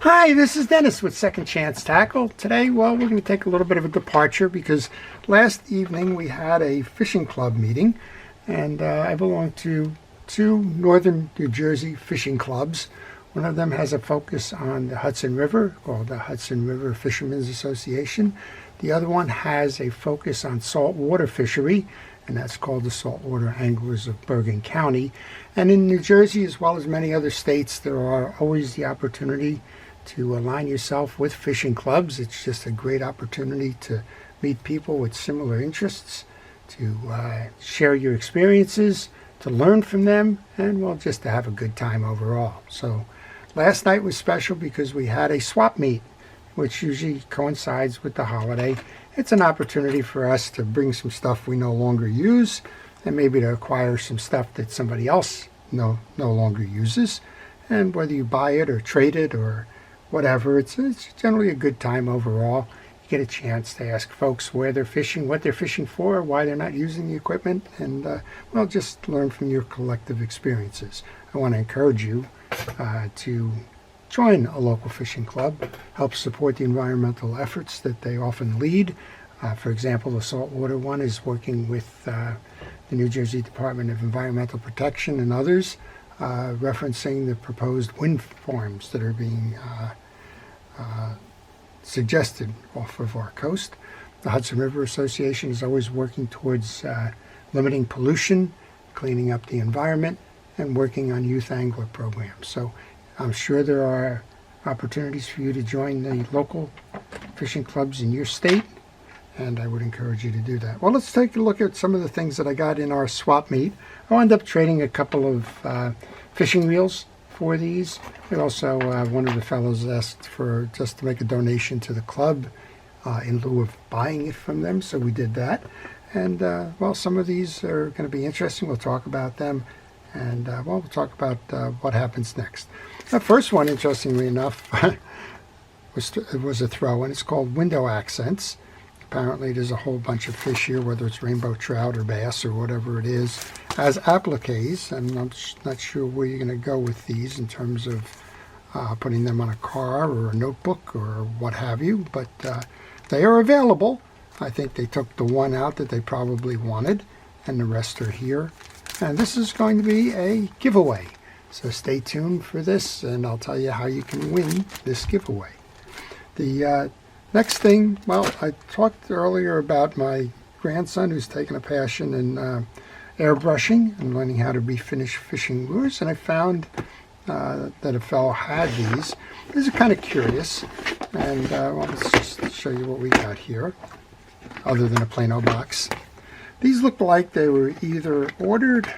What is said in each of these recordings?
Hi, this is Dennis with Second Chance Tackle. Today, well, we're going to take a little bit of a departure because last evening we had a fishing club meeting, and I belong to two northern New Jersey fishing clubs. One of them has a focus on the Hudson River, called the Hudson River Fishermen's Association. The other one has a focus on saltwater fishery, and that's called the Saltwater Anglers of Bergen County. And in New Jersey, as well as many other states, there are always the opportunity to align yourself with fishing clubs. It's just a great opportunity to meet people with similar interests, to share your experiences, to learn from them, and well, just to have a good time overall. So last night was special because we had a swap meet, which usually coincides with the holiday. It's an opportunity for us to bring some stuff we no longer use and maybe to acquire some stuff that somebody else no longer uses. And whether you buy it or trade it or whatever, it's generally a good time overall. You get a chance to ask folks where they're fishing, what they're fishing for, why they're not using the equipment, and well, just learn from your collective experiences. I want to encourage you to join a local fishing club, help support the environmental efforts that they often lead. For example, the saltwater one is working with the New Jersey Department of Environmental Protection and others, referencing the proposed wind farms that are being suggested off of our coast. The Hudson River Association is always working towards limiting pollution, cleaning up the environment, and working on youth angler programs. So I'm sure there are opportunities for you to join the local fishing clubs in your state, and I would encourage you to do that. Well, let's take a look at some of the things that I got in our swap meet. I wound up trading a couple of fishing reels for these. And also one of the fellows asked for just to make a donation to the club in lieu of buying it from them, so we did that. And well, some of these are going to be interesting. We'll talk about them, and well, we'll talk about what happens next. The first one, interestingly enough, was a throw, and it's called Window Accents. Apparently there's a whole bunch of fish here, whether it's rainbow trout or bass or whatever it is, as appliques, and I'm not sure where you're going to go with these in terms of putting them on a car or a notebook or what have you, but they are available. I think they took the one out that they probably wanted, and the rest are here. And this is going to be a giveaway, so stay tuned for this, and I'll tell you how you can win this giveaway. The next thing, well, I talked earlier about my grandson who's taken a passion in airbrushing and learning how to refinish fishing lures, and I found that a fellow had these. These are kind of curious, and well, let's just show you what we got here, other than a plain old box. These look like they were either ordered,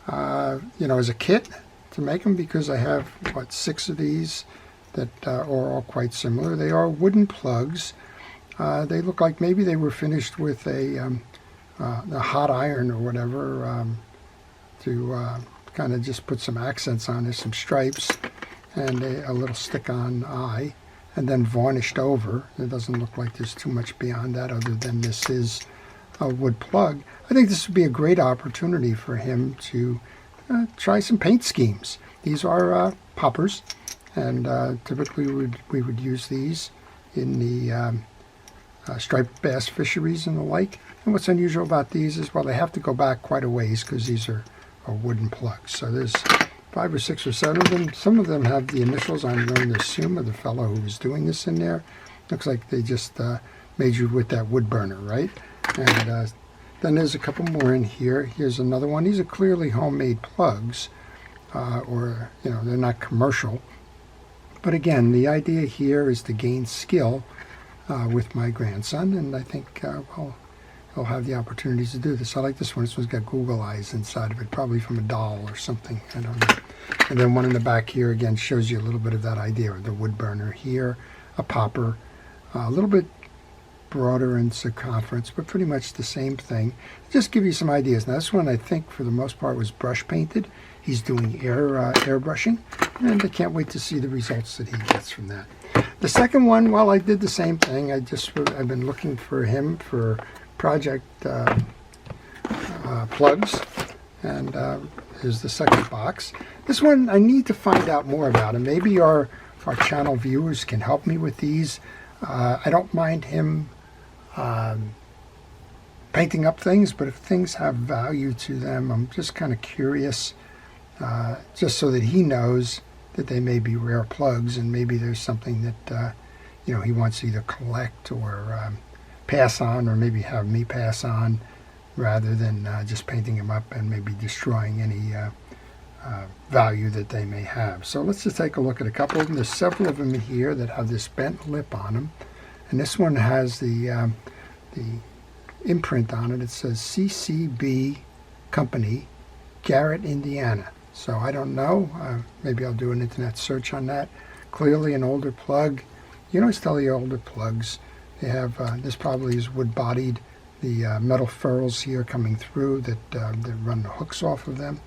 as a kit to make them, because I have, 6 of these that are all quite similar. They are wooden plugs. They look like maybe they were finished with a hot iron or whatever to kind of just put some accents on there, some stripes, and a little stick-on eye, and then varnished over. It doesn't look like there's too much beyond that other than this is a wood plug. I think this would be a great opportunity for him to try some paint schemes. These are poppers, and typically we would use these in the striped bass fisheries and the like. And what's unusual about these is, well, they have to go back quite a ways because these are wooden plugs. So there's 5 or 6 or 7 of them. Some of them have the initials, I'm going to assume, of the fellow who was doing this in there. Looks like they just majored with that wood burner, right? And then there's a couple more in here. Here's another one. These are clearly homemade plugs, or they're not commercial. But again, the idea here is to gain skill with my grandson, and I think well, he'll have the opportunities to do this. I like this one. This one's got Google eyes inside of it, probably from a doll or something. I don't know. And then one in the back here again shows you a little bit of that idea of the wood burner here, a popper, a little bit broader in circumference, but pretty much the same thing. Just give you some ideas. Now this one I think for the most part was brush painted. He's doing airbrushing, and I can't wait to see the results that he gets from that. The second one, well, I did the same thing. I've been looking for him for project plugs, and here's the second box. This one I need to find out more about, and maybe our if our channel viewers can help me with these. I don't mind him painting up things, but if things have value to them, I'm just kind of curious, just so that he knows that they may be rare plugs, and maybe there's something that he wants to either collect or pass on, or maybe have me pass on, rather than just painting them up and maybe destroying any value that they may have. So let's just take a look at a couple of them. There's several of them here that have this bent lip on them, and this one has the imprint on it. It says CCB Company, Garrett, Indiana. So I don't know. Maybe I'll do an internet search on that. Clearly an older plug. You always tell the older plugs, they have, this probably is wood-bodied, the metal ferrules here coming through that run the hooks off of them.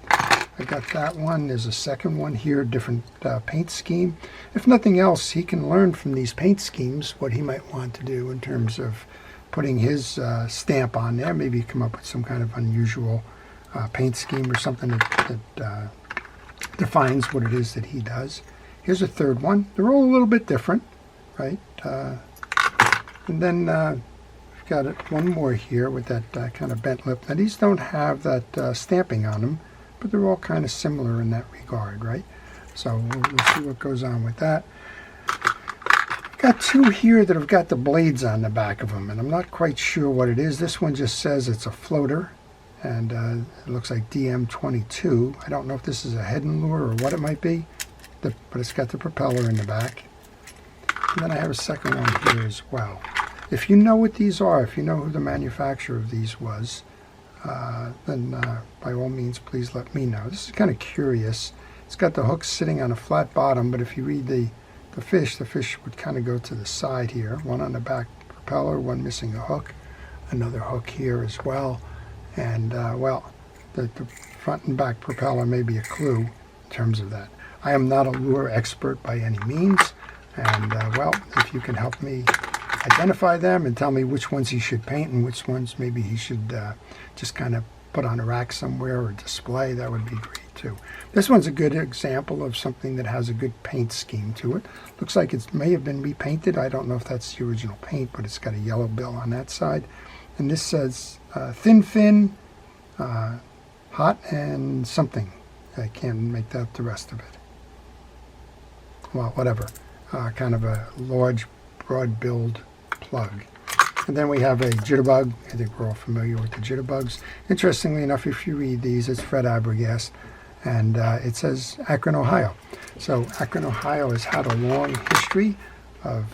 I got that one. There's a second one here, different paint scheme. If nothing else, he can learn from these paint schemes what he might want to do in terms of putting his stamp on there. Maybe come up with some kind of unusual paint scheme or something that defines what it is that he does. Here's a third one. They're all a little bit different, right? And then we've got one more here with that kind of bent lip. Now these don't have that stamping on them, but they're all kind of similar in that regard, right? So we'll see what goes on with that. Got two here that have got the blades on the back of them, and I'm not quite sure what it is. This one just says it's a floater, and it looks like DM22. I don't know if this is a head and lure or what it might be, but it's got the propeller in the back. And then I have a second one here as well. If you know what these are, if you know who the manufacturer of these was, then by all means, please let me know. This is kind of curious. It's got the hooks sitting on a flat bottom, but if you read the fish would kind of go to the side here. One on the back propeller, one missing a hook, another hook here as well. And, well, the front and back propeller may be a clue in terms of that. I am not a lure expert by any means, and, well, if you can help me identify them and tell me which ones he should paint and which ones maybe he should just kind of put on a rack somewhere or display, that would be great too. This one's a good example of something that has a good paint scheme to it. Looks like it may have been repainted. I don't know if that's the original paint, but it's got a yellow bill on that side. And this says thin fin, hot and something. I can't make out the rest of it. Well, whatever. Kind of a large, broad-billed plug. And then we have a jitterbug. I think we're all familiar with the jitterbugs. Interestingly enough, if you read these, it's Fred Abergast, and it says Akron, Ohio. So Akron, Ohio has had a long history of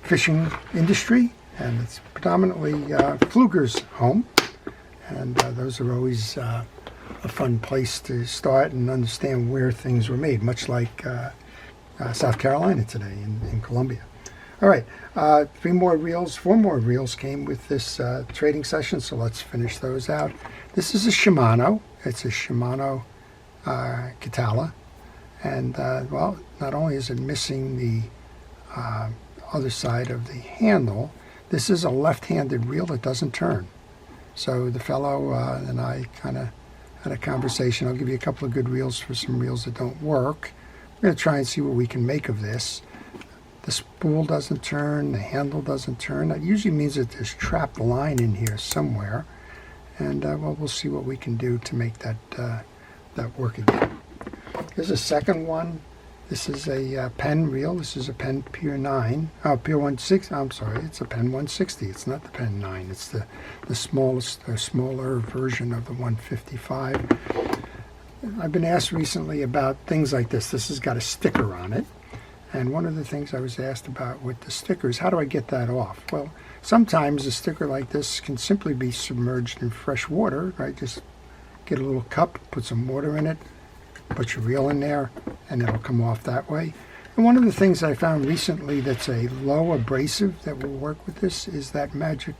fishing industry, and it's predominantly Pfluger's home, and those are always a fun place to start and understand where things were made, much like South Carolina today in Columbia. All right, four more reels came with this trading session, so let's finish those out. This is a Shimano. It's a Shimano Katala, and well, not only is it missing the other side of the handle, this is a left-handed reel that doesn't turn. So the fellow and I kind of had a conversation. I'll give you a couple of good reels for some reels that don't work. We're going to try and see what we can make of this. The spool doesn't turn, the handle doesn't turn. That usually means that there's trapped line in here somewhere. And well, we'll see what we can do to make that work again. Here's a second one. This is a Penn reel. This is a Penn Pier 9. Oh, Pier 160. I'm sorry, it's a Penn 160. It's not the Penn 9. It's the smallest, smaller version of the 155. I've been asked recently about things like this. This has got a sticker on it. And one of the things I was asked about with the sticker is, how do I get that off? Well, sometimes a sticker like this can simply be submerged in fresh water, right? Just get a little cup, put some water in it, put your reel in there, and it'll come off that way. And one of the things I found recently that's a low abrasive that will work with this is that magic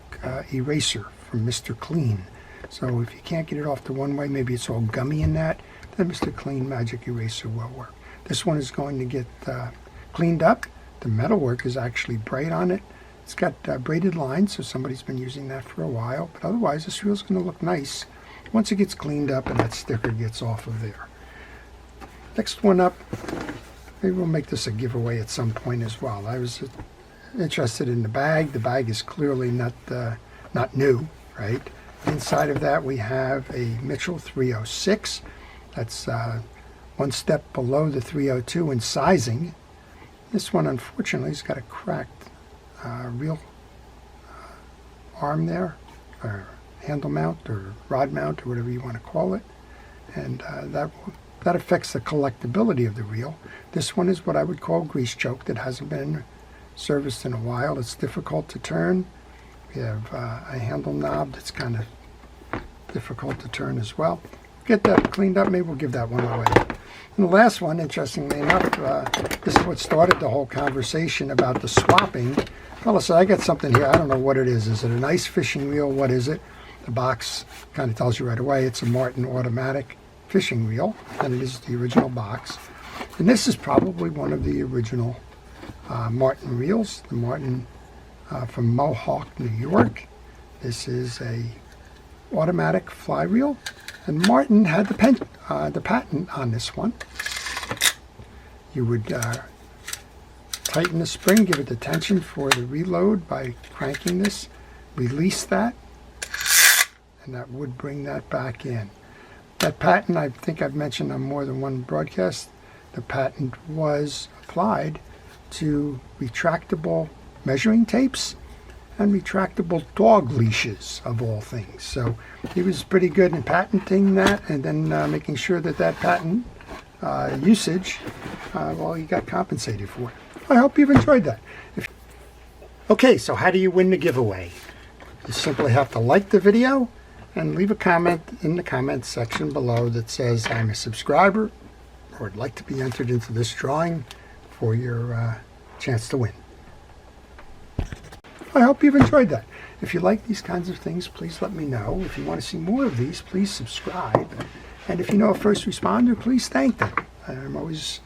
eraser from Mr. Clean. So if you can't get it off the one way, maybe it's all gummy in that, then Mr. Clean magic eraser will work. This one is going to get cleaned up. The metalwork is actually bright on it. It's got braided lines, so somebody's been using that for a while, but otherwise this reel's going to look nice once it gets cleaned up and that sticker gets off of there. Next one up maybe we'll make this a giveaway at some point as well. I was interested in the bag. The bag is clearly not new, right? Inside of that we have a Mitchell 306. That's one step below the 302 in sizing. This one, unfortunately, has got a cracked reel arm there, or handle mount, or rod mount, or whatever you want to call it, and that affects the collectability of the reel. This one is what I would call grease choked. It hasn't been serviced in a while. It's difficult to turn. We have a handle knob that's kind of difficult to turn as well. Get that cleaned up. Maybe we'll give that one away. And the last one, interestingly enough, this is what started the whole conversation about the swapping. Fella said, I got something here. I don't know what it is. Is it an ice fishing reel? What is it? The box kind of tells you right away. It's a Martin automatic fishing reel, and it is the original box. And this is probably one of the original Martin reels, the Martin from Mohawk, New York. This is a automatic fly reel, and Martin had the patent on this one. You would tighten the spring, give it the tension for the reload by cranking this, release that, and that would bring that back in. That patent, I think I've mentioned on more than one broadcast, the patent was applied to retractable measuring tapes and retractable dog leashes, of all things. So he was pretty good in patenting that, and then making sure that patent usage, well, he got compensated for it. I hope you've enjoyed that. Okay, so how do you win the giveaway? You simply have to like the video and leave a comment in the comments section below that says I'm a subscriber or would like to be entered into this drawing for your chance to win. I hope you've enjoyed that. If you like these kinds of things, please let me know. If you want to see more of these, please subscribe. And if you know a first responder, please thank them. I'm always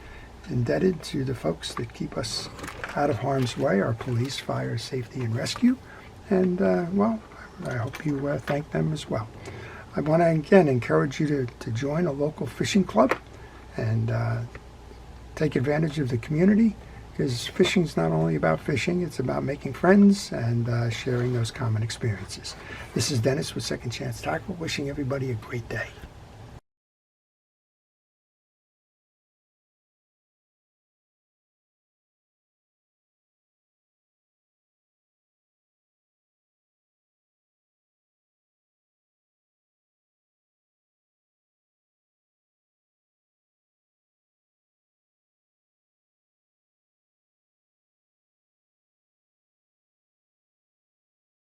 indebted to the folks that keep us out of harm's way, our police, fire, safety, and rescue. And, well, I hope you thank them as well. I want to, again, encourage you to join a local fishing club and take advantage of the community, because fishing's not only about fishing, it's about making friends and sharing those common experiences. This is Dennis with Second Chance Tackle, wishing everybody a great day.